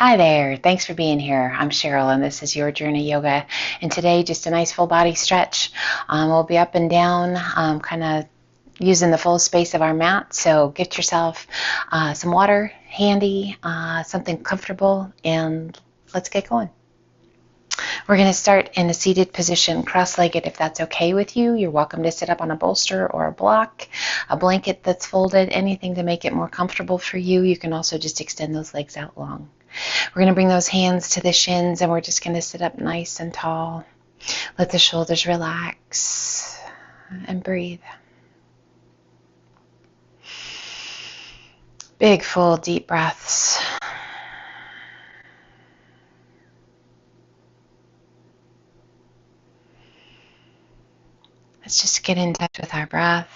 Hi there. Thanks for being here. I'm Cheryl, and this is Your Journey Yoga. And today, just a nice full body stretch. We'll be up and down, kind of using the full space of our mat. So get yourself some water handy, something comfortable, and let's get going. We're going to start in a seated position, cross-legged if that's okay with you. You're welcome to sit up on a bolster or a block, a blanket that's folded, anything to make it more comfortable for you. You can also just extend those legs out long. We're going to bring those hands to the shins, and we're just going to sit up nice and tall. Let the shoulders relax and breathe. Big, full, deep breaths. Let's just get in touch with our breath,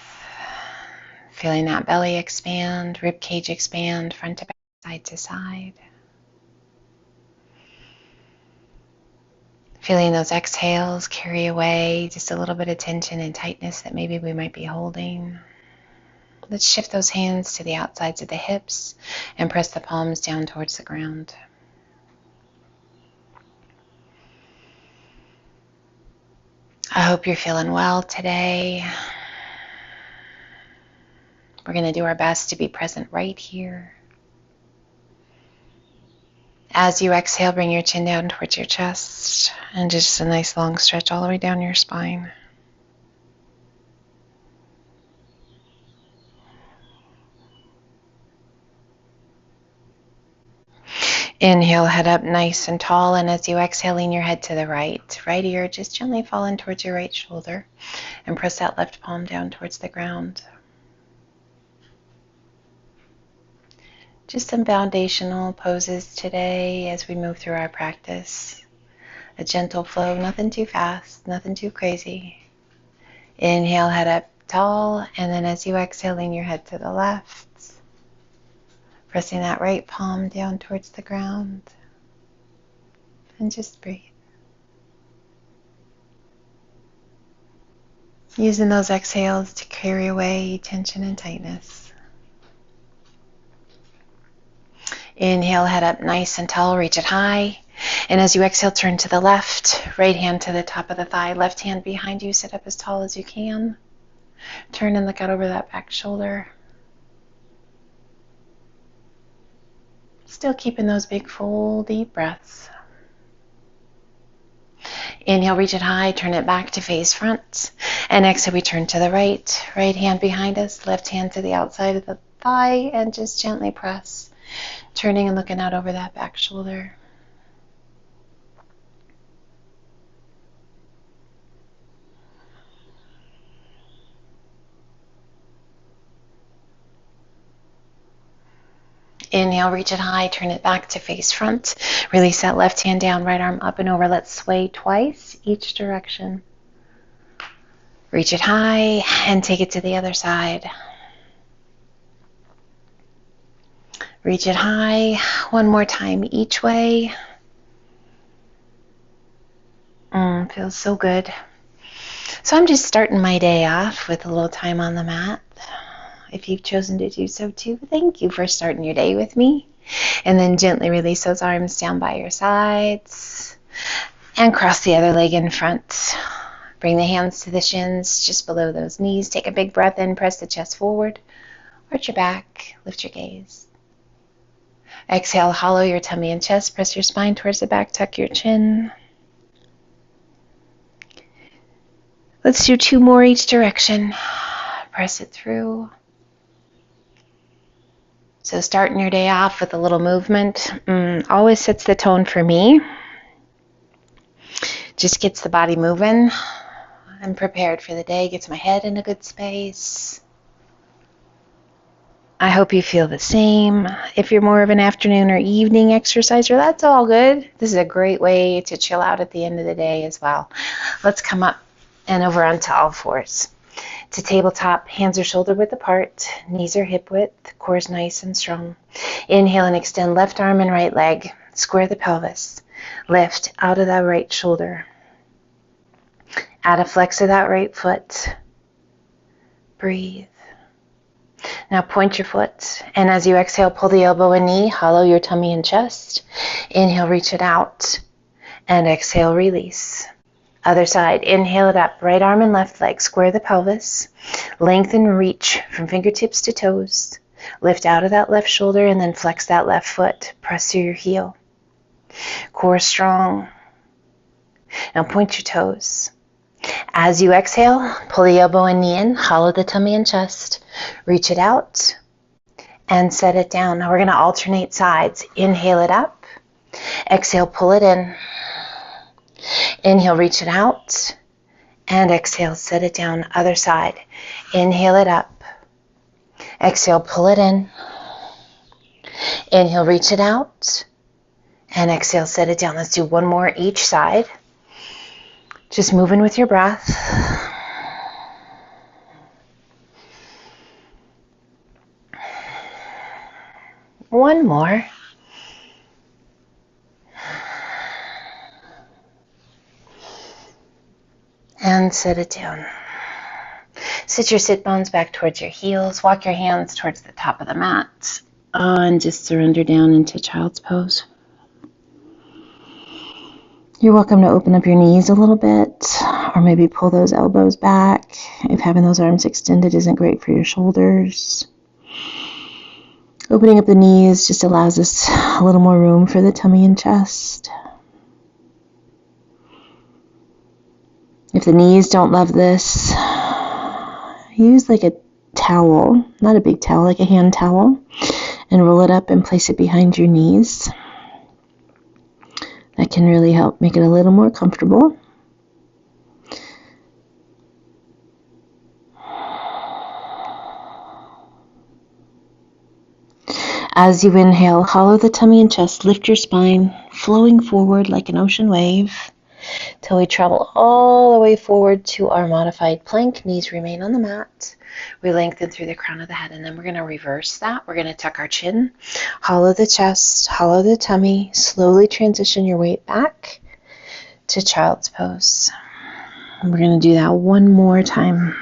feeling that belly expand, rib cage expand, front to back, side to side. Feeling those exhales carry away just a little bit of tension and tightness that maybe we might be holding. Let's shift those hands to the outsides of the hips and press the palms down towards the ground. I hope you're feeling well today. We're going to do our best to be present right here. As you exhale, bring your chin down towards your chest and just a nice long stretch all the way down your spine. Inhale, head up nice and tall, and as you exhale, lean your head to the right. Right ear just gently falling towards your right shoulder, and press that left palm down towards the ground. Just some foundational poses today as we move through our practice. A gentle flow, nothing too fast, nothing too crazy. Inhale, head up tall, and then as you exhale, lean your head to the left. Pressing that right palm down towards the ground. And just breathe. Using those exhales to carry away tension and tightness. Inhale, head up nice and tall, reach it high. And as you exhale, turn to the left. Right hand to the top of the thigh, left hand behind you, sit up as tall as you can. Turn and look out over that back shoulder. Still keeping those big, full, deep breaths. Inhale, reach it high, turn it back to face front. And exhale, we turn to the right. Right hand behind us, left hand to the outside of the thigh, and just gently press. Turning and looking out over that back shoulder. Inhale, reach it high, turn it back to face front. Release that left hand down, right arm up and over. Let's sway twice, each direction. Reach it high and take it to the other side. Reach it high, one more time each way. Feels so good. So I'm just starting my day off with a little time on the mat. If you've chosen to do so too, thank you for starting your day with me. And then gently release those arms down by your sides and cross the other leg in front. Bring the hands to the shins just below those knees. Take a big breath in, press the chest forward. Arch your back, lift your gaze. Exhale, hollow your tummy and chest. Press your spine towards the back, tuck your chin. Let's do 2 more each direction. Press it through. So starting your day off with a little movement always sets the tone for me. Just gets the body moving. I'm prepared for the day, gets my head in a good space. I hope you feel the same. If you're more of an afternoon or evening exerciser, that's all good. This is a great way to chill out at the end of the day as well. Let's come up and over onto all fours. To tabletop, hands are shoulder width apart, knees are hip width, core is nice and strong. Inhale and extend left arm and right leg. Square the pelvis. Lift out of that right shoulder. Add a flex of that right foot. Breathe. Now point your foot, and as you exhale, pull the elbow and knee, hollow your tummy and chest. Inhale, reach it out, and exhale, release. Other side, inhale it up, right arm and left leg, square the pelvis, lengthen, reach from fingertips to toes, lift out of that left shoulder, and then flex that left foot, press through your heel. Core strong. Now point your toes. As you exhale, pull the elbow and knee in, hollow the tummy and chest, reach it out, and set it down. Now we're going to alternate sides. Inhale it up, exhale, pull it in. Inhale, reach it out, and exhale, set it down. Other side. Inhale it up, exhale, pull it in. Inhale, reach it out, and exhale, set it down. Let's do one more each side. Just moving with your breath. One more. And set it down. Sit your sit bones back towards your heels. Walk your hands towards the top of the mat. And just surrender down into child's pose. You're welcome to open up your knees a little bit, or maybe pull those elbows back if having those arms extended isn't great for your shoulders. Opening up the knees just allows us a little more room for the tummy and chest. If the knees don't love this, use like a towel, not a big towel, like a hand towel, and roll it up and place it behind your knees. That can really help make it a little more comfortable. As you inhale, hollow the tummy and chest, lift your spine, flowing forward like an ocean wave, till we travel all the way forward to our modified plank. Knees remain on the mat. We lengthen through the crown of the head, and then we're going to reverse that. We're going to tuck our chin, hollow the chest, hollow the tummy, slowly transition your weight back to child's pose. And we're going to do that one more time.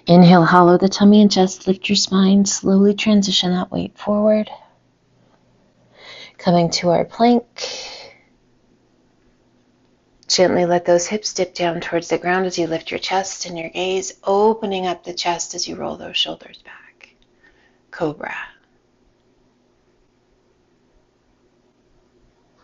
Inhale, hollow the tummy and chest, lift your spine, slowly transition that weight forward. Coming to our plank. Gently let those hips dip down towards the ground as you lift your chest and your gaze, opening up the chest as you roll those shoulders back. Cobra.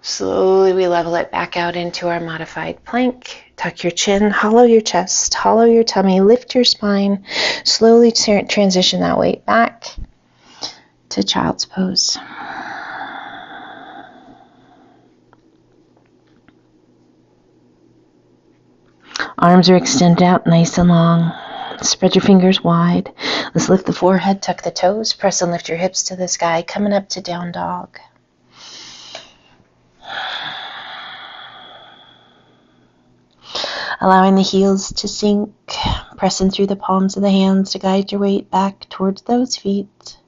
Slowly we level it back out into our modified plank. Tuck your chin, hollow your chest, hollow your tummy, lift your spine. Slowly transition that weight back to child's pose. Arms are extended out nice and long. Spread your fingers wide. Let's lift the forehead, tuck the toes, press and lift your hips to the sky, coming up to down dog. Allowing the heels to sink, pressing through the palms of the hands to guide your weight back towards those feet.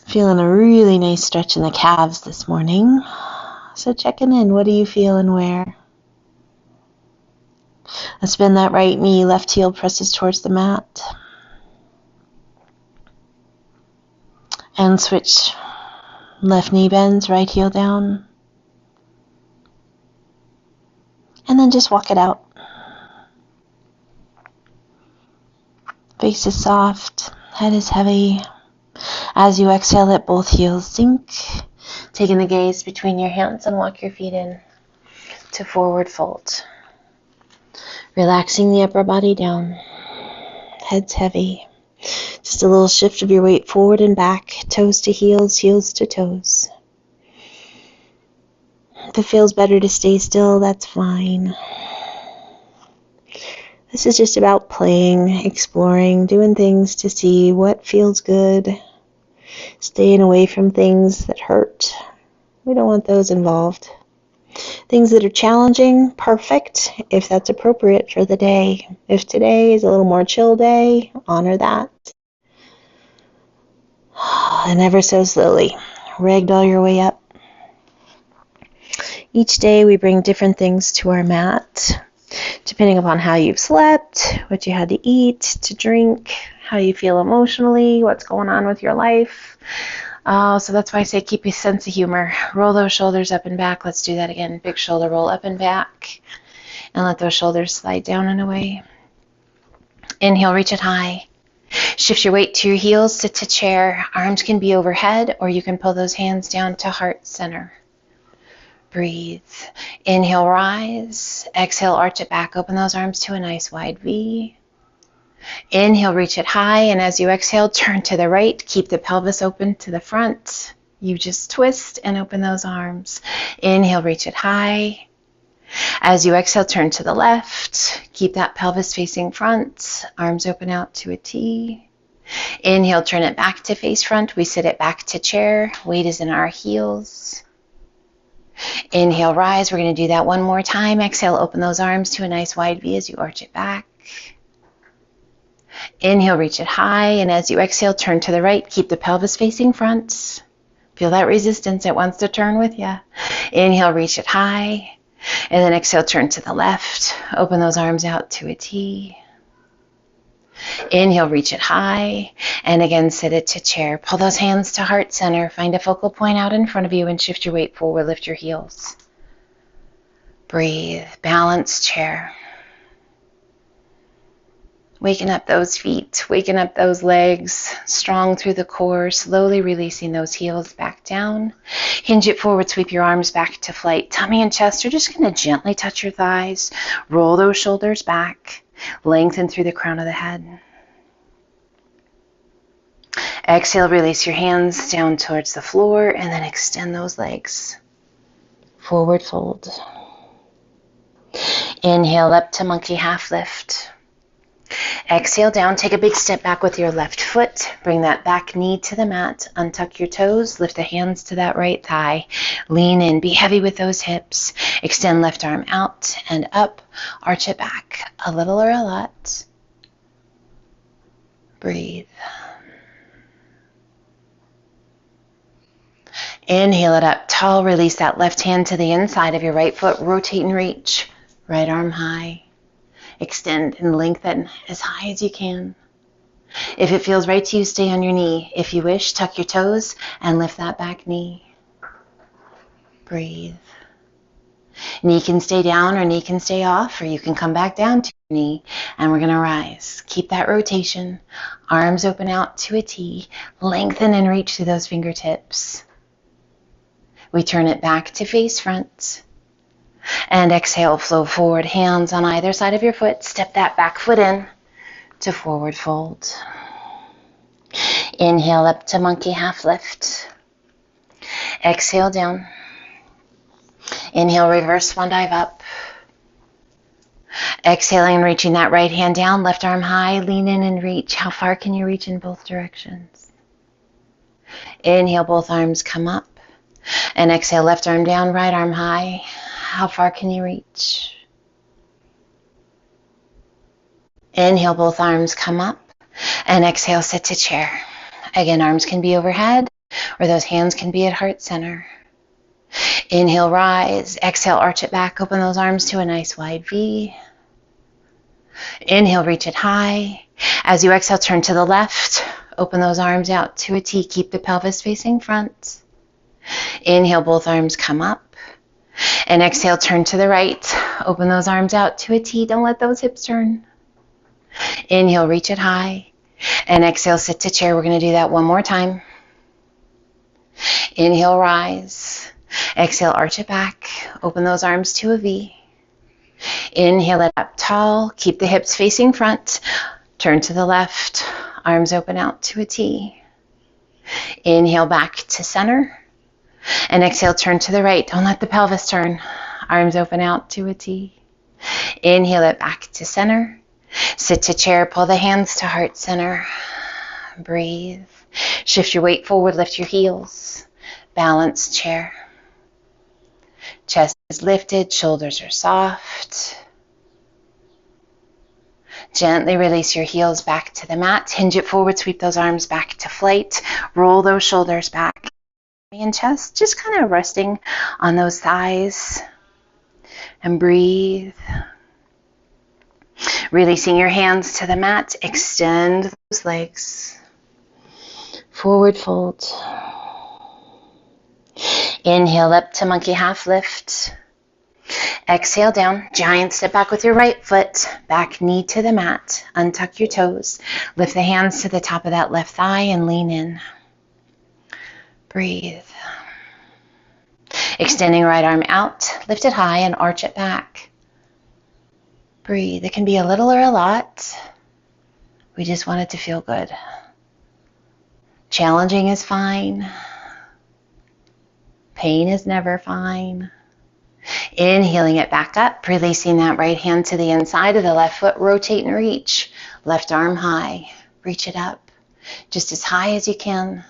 Feeling a really nice stretch in the calves this morning. So checking in, what do you feel and where? Let's bend that right knee, left heel presses towards the mat. And switch. Left knee bends, right heel down. And then just walk it out. Face is soft, head is heavy. As you exhale, let both heels sink. Taking the gaze between your hands and walk your feet in to forward fold. Relaxing the upper body down. Head's heavy. Just a little shift of your weight forward and back. Toes to heels, heels to toes. If it feels better to stay still, that's fine. This is just about playing, exploring, doing things to see what feels good. Staying away from things that hurt. We don't want those involved. Things that are challenging, perfect, if that's appropriate for the day. If today is a little more chill day, honor that. And ever so slowly, ragdoll your way up. Each day we bring different things to our mat, depending upon how you've slept, what you had to eat, to drink, How do you feel emotionally? What's going on with your life? So that's why I say keep a sense of humor. Roll those shoulders up and back. Let's do that again. Big shoulder roll up and back. And let those shoulders slide down and away. Inhale, reach it high. Shift your weight to your heels, sit to chair. Arms can be overhead, or you can pull those hands down to heart center. Breathe. Inhale, rise. Exhale, arch it back. Open those arms to a nice wide V. Inhale, reach it high, and as you exhale, turn to the right. Keep the pelvis open to the front. You just twist and open those arms. Inhale, reach it high. As you exhale, turn to the left. Keep that pelvis facing front. Arms open out to a T. Inhale, turn it back to face front. We sit it back to chair. Weight is in our heels. Inhale, rise. We're going to do that one more time. Exhale, open those arms to a nice wide V as you arch it back. Inhale, reach it high. And as you exhale, turn to the right. Keep the pelvis facing front. Feel that resistance. It wants to turn with you. Inhale, reach it high. And then exhale, turn to the left. Open those arms out to a T. Inhale, reach it high. And again, sit it to chair. Pull those hands to heart center. Find a focal point out in front of you and shift your weight forward. Lift your heels. Breathe. Balance chair. Waking up those feet, waking up those legs, strong through the core, slowly releasing those heels back down. Hinge it forward, sweep your arms back to flight. Tummy and chest are just going to gently touch your thighs. Roll those shoulders back. Lengthen through the crown of the head. Exhale, release your hands down towards the floor and then extend those legs. Forward fold. Inhale up to monkey half lift. Exhale down, take a big step back with your left foot. Bring that back knee to the mat. Untuck your toes, lift the hands to that right thigh. Lean in, be heavy with those hips. Extend left arm out and up. Arch it back, a little or a lot. Breathe. Inhale it up tall, release that left hand to the inside of your right foot. Rotate and reach, right arm high. Extend and lengthen as high as you can. If it feels right to you, stay on your knee. If you wish, tuck your toes and lift that back knee. Breathe. Knee can stay down or knee can stay off, or you can come back down to your knee, and we're going to rise. Keep that rotation. Arms open out to a T. Lengthen and reach through those fingertips. We turn it back to face front. And exhale, flow forward, hands on either side of your foot. Step that back foot in to forward fold. Inhale up to monkey half lift. Exhale down. Inhale, reverse swan dive up. Exhaling and reaching that right hand down, left arm high, lean in and reach. How far can you reach in both directions? Inhale, both arms come up. And exhale, left arm down, right arm high. How far can you reach? Inhale, both arms come up. And exhale, sit to chair. Again, arms can be overhead, or those hands can be at heart center. Inhale, rise. Exhale, arch it back. Open those arms to a nice wide V. Inhale, reach it high. As you exhale, turn to the left. Open those arms out to a T. Keep the pelvis facing front. Inhale, both arms come up. And exhale, turn to the right. Open those arms out to a T. Don't let those hips turn. Inhale, reach it high. And exhale, sit to chair. We're going to do that one more time. Inhale, rise. Exhale, arch it back. Open those arms to a V. Inhale it up tall. Keep the hips facing front. Turn to the left. Arms open out to a T. Inhale back to center. And exhale, turn to the right. Don't let the pelvis turn. Arms open out to a T. Inhale it back to center. Sit to chair. Pull the hands to heart center. Breathe. Shift your weight forward. Lift your heels. Balance chair. Chest is lifted. Shoulders are soft. Gently release your heels back to the mat. Hinge it forward. Sweep those arms back to flight. Roll those shoulders back. And chest, just kind of resting on those thighs. And breathe. Releasing your hands to the mat, extend those legs. Forward fold. Inhale up to monkey half lift. Exhale down, giant step back with your right foot, back knee to the mat, untuck your toes, lift the hands to the top of that left thigh and lean in. Breathe. Extending right arm out, lift it high and arch it back. Breathe. It can be a little or a lot. We just want it to feel good. Challenging is fine. Pain is never fine. Inhaling it back up, releasing that right hand to the inside of the left foot, rotate and reach. Left arm high, reach it up, just as high as you can.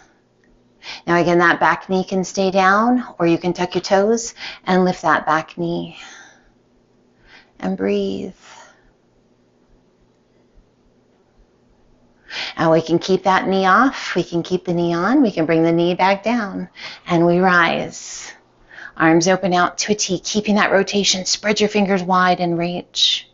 Now again, that back knee can stay down, or you can tuck your toes and lift that back knee. And breathe. And we can keep that knee off, we can keep the knee on, we can bring the knee back down, and we rise. Arms open out to a T, keeping that rotation. Spread your fingers wide and reach.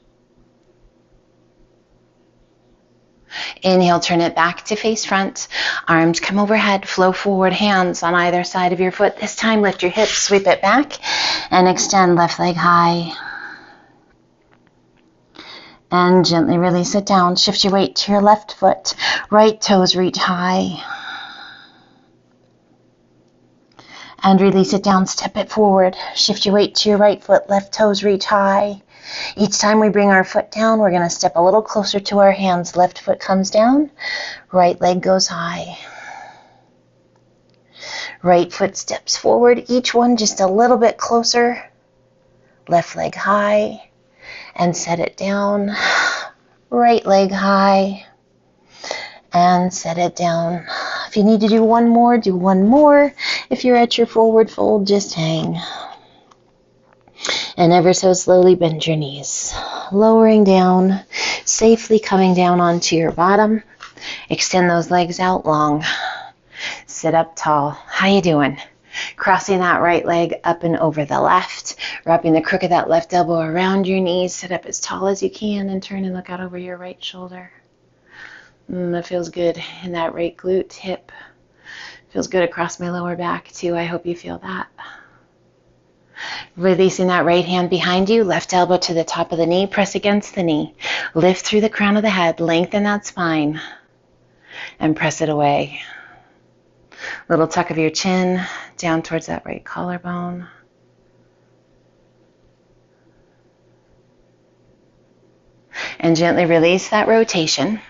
Inhale, turn it back to face front. Arms come overhead, flow forward, hands on either side of your foot. This time, lift your hips, sweep it back, and extend left leg high. And gently release it down. Shift your weight to your left foot. Right toes reach high. And release it down, step it forward. Shift your weight to your right foot, left toes reach high. Each time we bring our foot down, we're going to step a little closer to our hands. Left foot comes down, right leg goes high. Right foot steps forward, each one just a little bit closer. Left leg high, and set it down. Right leg high, and set it down. If you need to do one more, do one more. If you're at your forward fold, just hang. And ever so slowly bend your knees. Lowering down, safely coming down onto your bottom. Extend those legs out long. Sit up tall. How you doing? Crossing that right leg up and over the left. Wrapping the crook of that left elbow around your knees. Sit up as tall as you can and turn and look out over your right shoulder. That feels good in that right glute, hip. Feels good across my lower back too. I hope you feel that. Releasing that right hand behind you, left elbow to the top of the knee, press against the knee. Lift through the crown of the head, lengthen that spine, and press it away. Little tuck of your chin down towards that right collarbone. And gently release that rotation.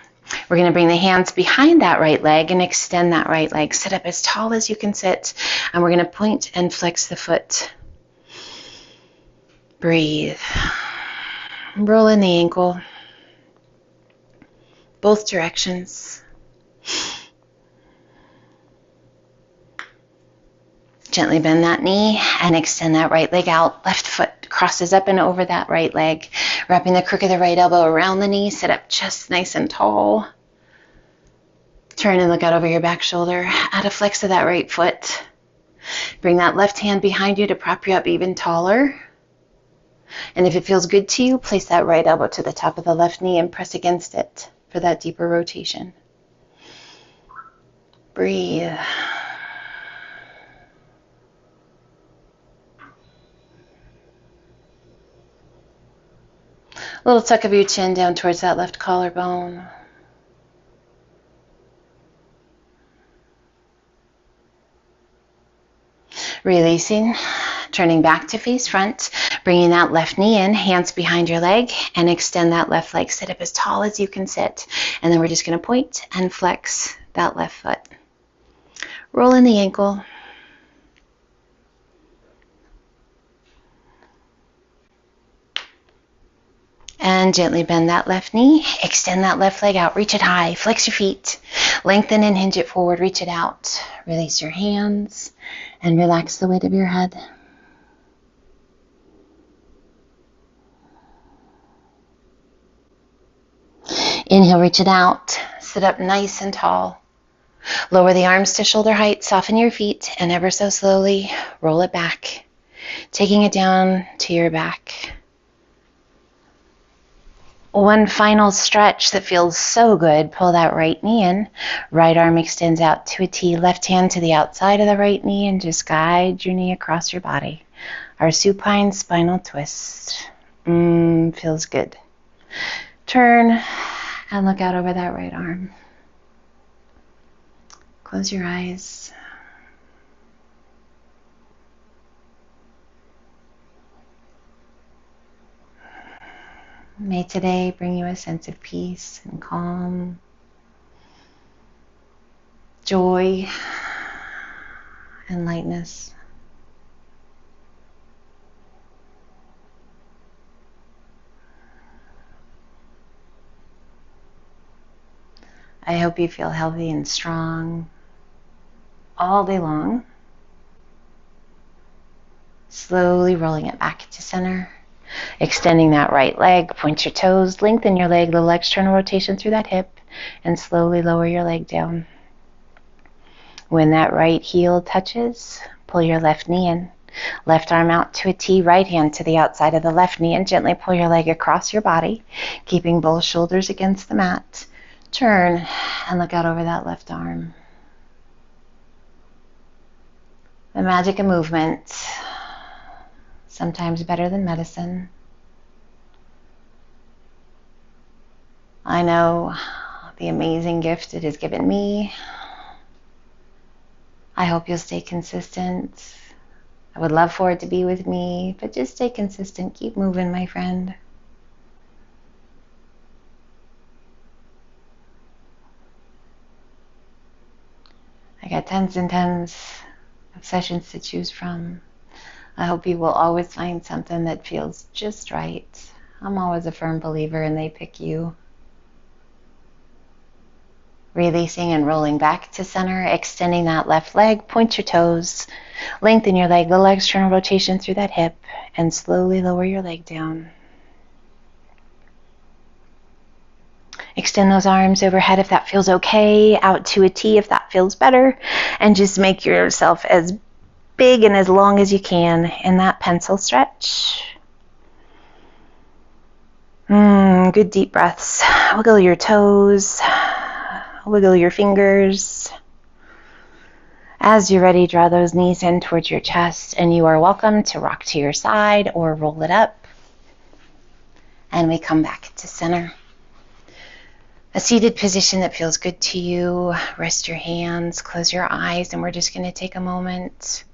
We're going to bring the hands behind that right leg and extend that right leg. Sit up as tall as you can sit. And we're going to point and flex the foot. Breathe. Roll in the ankle. Both directions. Gently bend that knee and extend that right leg out. Left foot crosses up and over that right leg. Wrapping the crook of the right elbow around the knee. Sit up chest nice and tall. Turn and look out over your back shoulder. Add a flex of that right foot. Bring that left hand behind you to prop you up even taller. And if it feels good to you, place that right elbow to the top of the left knee and press against it for that deeper rotation. Breathe. Little tuck of your chin down towards that left collarbone. Releasing, turning back to face front, bringing that left knee in, hands behind your leg, and extend that left leg. Sit up as tall as you can sit. And then we're just going to point and flex that left foot. Roll in the ankle. And gently bend that left knee, extend that left leg out, reach it high, flex your feet, lengthen and hinge it forward, reach it out. Release your hands and relax the weight of your head. Inhale, reach it out, sit up nice and tall. Lower the arms to shoulder height, soften your feet, and ever so slowly roll it back, taking it down to your back. One final stretch that feels so good. Pull that right knee in. Right arm extends out to a T. Left hand to the outside of the right knee and just guide your knee across your body. Our supine spinal twist. Feels good. Turn and look out over that right arm. Close your eyes. May today bring you a sense of peace and calm, joy, and lightness. I hope you feel healthy and strong all day long. Slowly rolling it back to center. Extending that right leg, point your toes, lengthen your leg, little external rotation through that hip, and slowly lower your leg down. When that right heel touches, pull your left knee in. Left arm out to a T, right hand to the outside of the left knee, and gently pull your leg across your body, keeping both shoulders against the mat. Turn and look out over that left arm. The magic of movement, sometimes better than medicine. I know the amazing gift it has given me. I hope you'll stay consistent. I would love for it to be with me, but just stay consistent. Keep moving, my friend. I got tons and tons of sessions to choose from. I hope you will always find something that feels just right. I'm always a firm believer in they pick you. Releasing and rolling back to center, extending that left leg, point your toes, lengthen your leg, little external rotation through that hip, and slowly lower your leg down. Extend those arms overhead if that feels okay, out to a T if that feels better, and just make yourself as big and as long as you can in that pencil stretch. Good deep breaths. Wiggle your toes. Wiggle your fingers. As you're ready, draw those knees in towards your chest, and you are welcome to rock to your side or roll it up. And we come back to center. A seated position that feels good to you. Rest your hands, close your eyes, and we're just going to take a moment.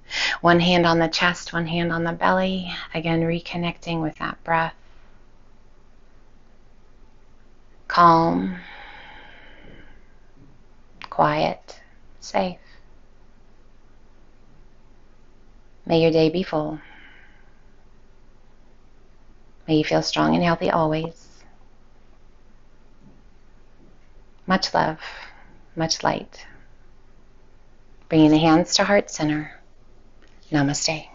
One hand on the chest, one hand on the belly. Again, reconnecting with that breath. Calm, quiet, safe. May your day be full. May you feel strong and healthy always. Much love, much light. Bringing the hands to heart center. Namaste.